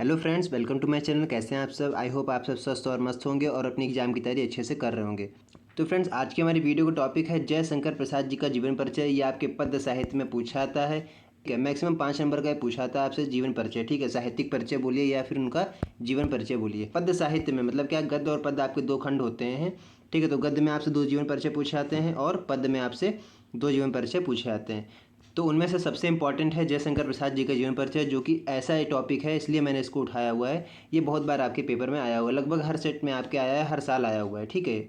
Hello friends, welcome to my channel. कैसे हैं आप सब? आई होप आप सब स्वस्थ और मस्त होंगे और अपनी एग्जाम की तैयारी अच्छे से कर रहे होंगे। तो फ्रेंड्स, आज की हमारी वीडियो का टॉपिक है जयशंकर प्रसाद जी का जीवन परिचय। ये आपके पद्य साहित्य में पूछा आता है। ठीक है, मैक्सिमम 5 नंबर का पूछा था आपसे जीवन परिचय। ठीक है, साहित्यिक परिचय बोलिए या फिर उनका जीवन परिचय बोलिए। पद्य साहित्य में मतलब क्या, गद्य और पद्य आपके दो खंड होते हैं। ठीक है, तो गद्य में आपसे 2 जीवन परिचय पूछे जाते हैं और पद्य में आपसे 2 जीवन परिचय पूछे जाते हैं। तो उनमें से सबसे इम्पॉर्टेंट है जयशंकर प्रसाद जी का जीवन परिचय, जो कि ऐसा एक टॉपिक है इसलिए मैंने इसको उठाया हुआ है। ये बहुत बार आपके पेपर में आया हुआ है, लगभग हर सेट में आपके आया है, हर साल आया हुआ है। ठीक है,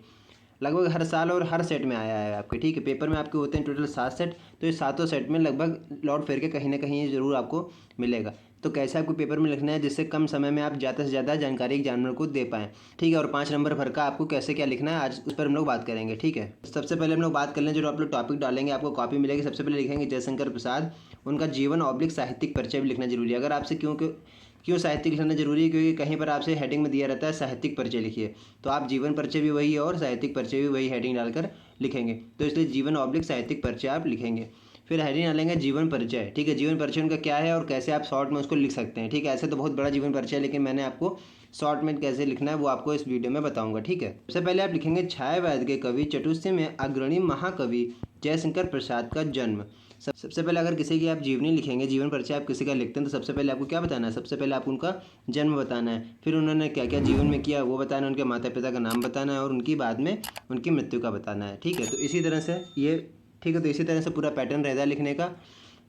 लगभग हर साल और हर सेट में आया है आपके। ठीक है, पेपर में आपके होते हैं टोटल 7 सेट, तो ये सातों सेट में लगभग लौट फिर के कहीं ना कहीं ये ज़रूर आपको मिलेगा। तो कैसे आपको पेपर में लिखना है जिससे कम समय में आप ज़्यादा से ज़्यादा जानकारी एग्जामिनर को दे पाएँ। ठीक है, और 5 नंबर भर का आपको कैसे क्या लिखना है आज उस पर हम लोग बात करेंगे। ठीक है, सबसे पहले हम लोग बात कर लें, जो आप लोग टॉपिक डालेंगे आपको कॉपी मिलेगी। सबसे पहले लिखेंगे जयशंकर प्रसाद, उनका जीवन ऑब्लिक साहित्यिक परिचय भी लिखना जरूरी है। अगर आपसे क्यों साहित्यिक लिखना जरूरी है, क्योंकि कहीं पर आपसे हेडिंग में दिया रहता है साहित्यिक परिचय लिखिए, तो आप जीवन परिचय भी वही और साहित्यिक परिचय भी वही हेडिंग डालकर लिखेंगे। तो इसलिए जीवन ऑब्लिक साहित्यिक परिचय आप लिखेंगे। फिर हेडिंग डालेंगे जीवन परिचय। ठीक है, जीवन परिचय उनका क्या है और कैसे आप शॉर्ट में उसको लिख सकते हैं। ठीक है, ऐसे तो बहुत बड़ा जीवन परिचय है, लेकिन मैंने आपको शॉर्ट में कैसे लिखना है वो आपको इस वीडियो में बताऊंगा। ठीक है, सबसे पहले आप लिखेंगे छायावाद के कवि, चतुष्टय में अग्रणी महाकवि जयशंकर प्रसाद का जन्म। सबसे पहले अगर किसी की आप जीवनी लिखेंगे, जीवन परिचय आप किसी का लिखते हैं, तो सबसे पहले आपको क्या बताना है? सबसे पहले आपको उनका जन्म बताना है, फिर उन्होंने क्या क्या जीवन में किया वो बताना है, उनके माता पिता का नाम बताना है और उनकी बाद में उनकी मृत्यु का बताना है। ठीक है, तो इसी तरह से ये ठीक है, तो इसी तरह से पूरा पैटर्न रहता है लिखने का।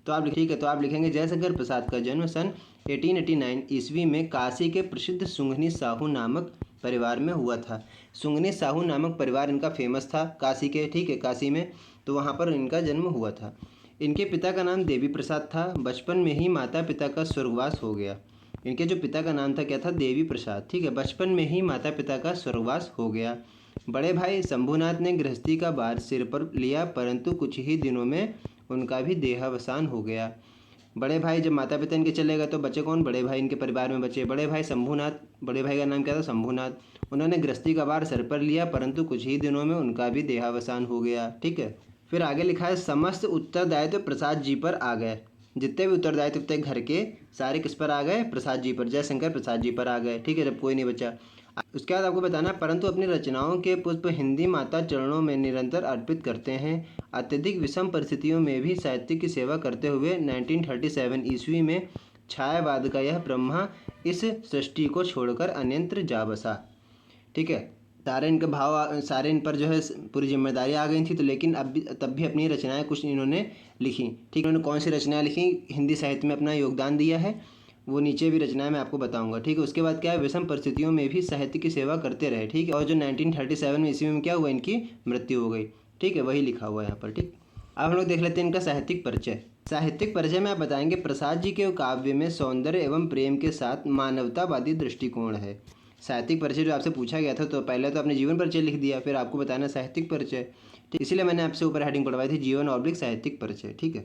तो आप ठीक है, तो आप लिखेंगे जयशंकर प्रसाद का जन्म सन 1889 ईस्वी में काशी के प्रसिद्ध सुंघनी साहू नामक परिवार में हुआ था। सुंघनी साहू नामक परिवार इनका फेमस था काशी के। ठीक है, काशी में, तो वहाँ पर इनका जन्म हुआ था। इनके पिता का नाम देवी प्रसाद था। बचपन में ही माता पिता का स्वर्गवास हो गया। इनके जो पिता का नाम था क्या था? देवी प्रसाद। ठीक है, बचपन में ही माता पिता का स्वर्गवास हो गया। बड़े भाई शंभुनाथ ने गृहस्थी का भार सिर पर लिया, परंतु कुछ ही दिनों में उनका भी देहावसान हो गया। बड़े भाई जब माता पिता इनके चले गए तो बचे कौन? बड़े भाई इनके परिवार में बचे बड़े भाई शंभुनाथ। बड़े भाई का नाम क्या था? शंभुनाथ। उन्होंने गृहस्थी का भार सर पर लिया, परंतु कुछ ही दिनों में उनका भी देहावसान हो गया। ठीक है, फिर आगे लिखा है समस्त उत्तरदायित्व प्रसाद जी पर आ गए। जितने भी उत्तरदायित्व थे घर के, सारे किस पर आ गए? प्रसाद जी पर, जयशंकर प्रसाद जी पर आ गए। ठीक है, जब कोई नहीं बचा। उसके बाद आपको बताना है, परंतु अपनी रचनाओं के पुष्प हिंदी माता चरणों में निरंतर अर्पित करते हैं। अत्यधिक विषम परिस्थितियों में भी साहित्य की सेवा करते हुए 1937 ईस्वी में छायावाद का यह ब्रह्मा इस सृष्टि को छोड़कर अन्यत्र जा बसा। ठीक है, सारे इनके भाव, सारे इन पर जो है पूरी जिम्मेदारी आ गई थी, तो लेकिन अब भी तब भी अपनी रचनाएं कुछ इन्होंने लिखी। ठीक है, इन्होंने कौन सी रचनाएं लिखी, हिंदी साहित्य में अपना योगदान दिया है, वो नीचे भी रचनाएं मैं आपको बताऊंगा। ठीक है, उसके बाद क्या है, विषम परिस्थितियों में भी साहित्य की सेवा करते रहे। ठीक है, और जो 1937 में ईस्वी में क्या हुआ, इनकी मृत्यु हो गई। ठीक है, वही लिखा हुआ है यहाँ पर। ठीक, अब हम लोग देख लेते हैं इनका साहित्यिक परिचय। साहित्यिक परिचय में आप बताएंगे प्रसाद जी के काव्य में सौंदर्य एवं प्रेम के साथ मानवतावादी दृष्टिकोण है। साहित्यिक परिचय जो आपसे पूछा गया था, तो पहले तो आपने जीवन परिचय लिख दिया, फिर आपको बताना साहित्यिक परिचय। ठीक, इसीलिए मैंने आपसे ऊपर हेडिंग पढ़वाई थी जीवन ऑब्लिक साहित्यिक परिचय। ठीक है,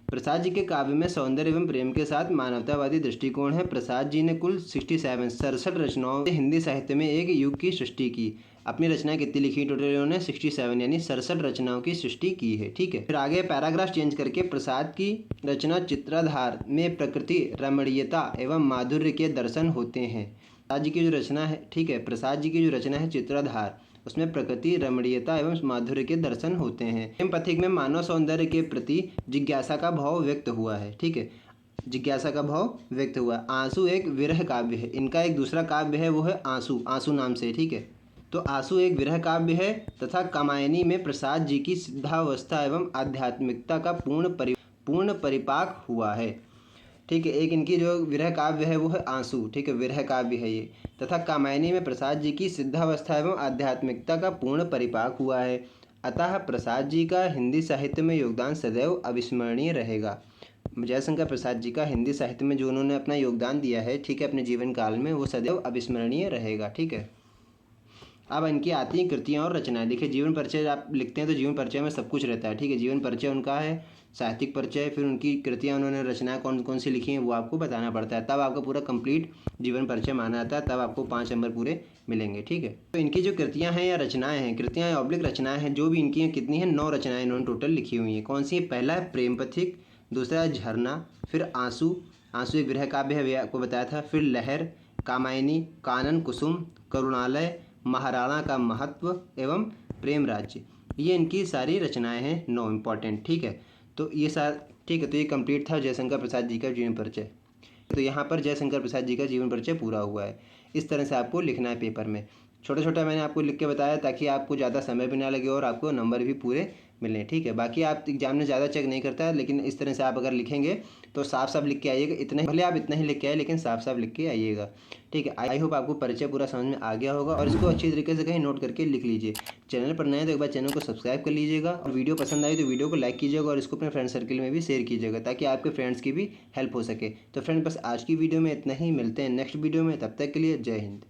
प्रसाद जी के काव्य में सौंदर्य एवं प्रेम के साथ मानवतावादी दृष्टिकोण है। प्रसाद जी ने कुल 67 रचनाओं से हिंदी साहित्य में एक युग की सृष्टि की। अपनी रचनाएं कितनी लिखी? टोटल इन्होंने 67 यानी 67 रचनाओं की सृष्टि की है। ठीक है, फिर आगे पैराग्राफ चेंज करके प्रसाद की रचना चित्राधार में प्रकृति रमणीयता एवं माधुर्य के दर्शन होते हैं। प्रसाद जी की जो रचना है, ठीक है, प्रसाद जी की जो रचना है चित्राधार, उसमें प्रकृति रमणीयता एवं माधुर्य के दर्शन होते हैं। प्रेम पथिक में मानव सौंदर्य के प्रति जिज्ञासा का भाव व्यक्त हुआ है। ठीक है, जिज्ञासा का भाव व्यक्त हुआ। आंसू एक विरह काव्य है। इनका एक दूसरा काव्य है, वो है आंसू, आंसू नाम से। ठीक है, तो आंसू एक विरह काव्य है। तथा कामायनी में प्रसाद जी की सिद्धावस्था एवं आध्यात्मिकता का पूर्ण परिपाक हुआ है। ठीक है, एक इनकी जो विरह काव्य है वो है आंसू। ठीक है, विरह काव्य है ये। तथा कामायनी में प्रसाद जी की सिद्धावस्था एवं आध्यात्मिकता का पूर्ण परिपाक हुआ है। अतः प्रसाद जी का हिंदी साहित्य में योगदान सदैव अविस्मरणीय रहेगा। जयशंकर प्रसाद जी का हिंदी साहित्य में जो उन्होंने अपना योगदान दिया है, ठीक है, अपने जीवन काल में, वो सदैव अविस्मरणीय रहेगा। ठीक है, अब इनकी आती हैं कृतियाँ और रचनाएं। देखिए, जीवन परिचय आप लिखते हैं तो जीवन परिचय में सब कुछ रहता है। ठीक है, जीवन परिचय उनका है, साहित्यिक परिचय, फिर उनकी कृतियाँ, उन्होंने रचनाएं कौन कौन सी लिखी हैं वो आपको बताना पड़ता है, तब आपका पूरा कंप्लीट जीवन परिचय माना जाता है, तब आपको 5 नंबर पूरे मिलेंगे। ठीक है, तो इनकी जो कृतियाँ हैं या रचनाएं हैं, कृतियाँ या ऑब्लिक रचनाएं हैं, जो भी इनकी हैं, कितनी हैं? 9 रचनाएं इन्होंने टोटल लिखी हुई हैं। कौन सी है? पहला है प्रेम पथिक, दूसरा है झरना, फिर आंसू, आंसू एक विरह काव्य है, अभी आपको बताया था। फिर लहर, कामायनी, कानन, कुसुम, करुणालय, महाराणा का महत्व एवं प्रेम राज्य, ये इनकी सारी रचनाएं हैं 9 इम्पॉर्टेंट। ठीक है, तो ये ठीक है, तो ये कंप्लीट था जयशंकर प्रसाद जी का जीवन परिचय। तो यहाँ पर जयशंकर प्रसाद जी का जीवन परिचय पूरा हुआ है। इस तरह से आपको लिखना है पेपर में। छोटा छोटा मैंने आपको लिख के बताया ताकि आपको ज़्यादा समय भी ना लगे और आपको नंबर भी पूरे मिलें। ठीक है, बाकी आप एग्जाम में ज़्यादा चेक नहीं करता है, लेकिन इस तरह से आप अगर लिखेंगे तो साफ साफ लिख के आइएगा। इतना ही भले आप इतना ही लिख के आए, लेकिन साफ साफ लिख के आइएगा। ठीक है, आई होप आपको परिचय पूरा समझ में आ गया होगा और इसको अच्छी तरीके से कहीं नोट करके लिख लीजिए। चैनल पर नए तो एक बार चैनल को सब्सक्राइब कर लीजिएगा और वीडियो पसंद आई तो वीडियो को लाइक कीजिएगा और इसको अपने फ्रेंड सर्कल में भी शेयर कीजिएगा ताकि आपके फ्रेंड्स की भी हेल्प हो सके। तो फ्रेंड बस आज की वीडियो में इतना ही, मिलते हैं नेक्स्ट वीडियो में, तब तक के लिए जय हिंद।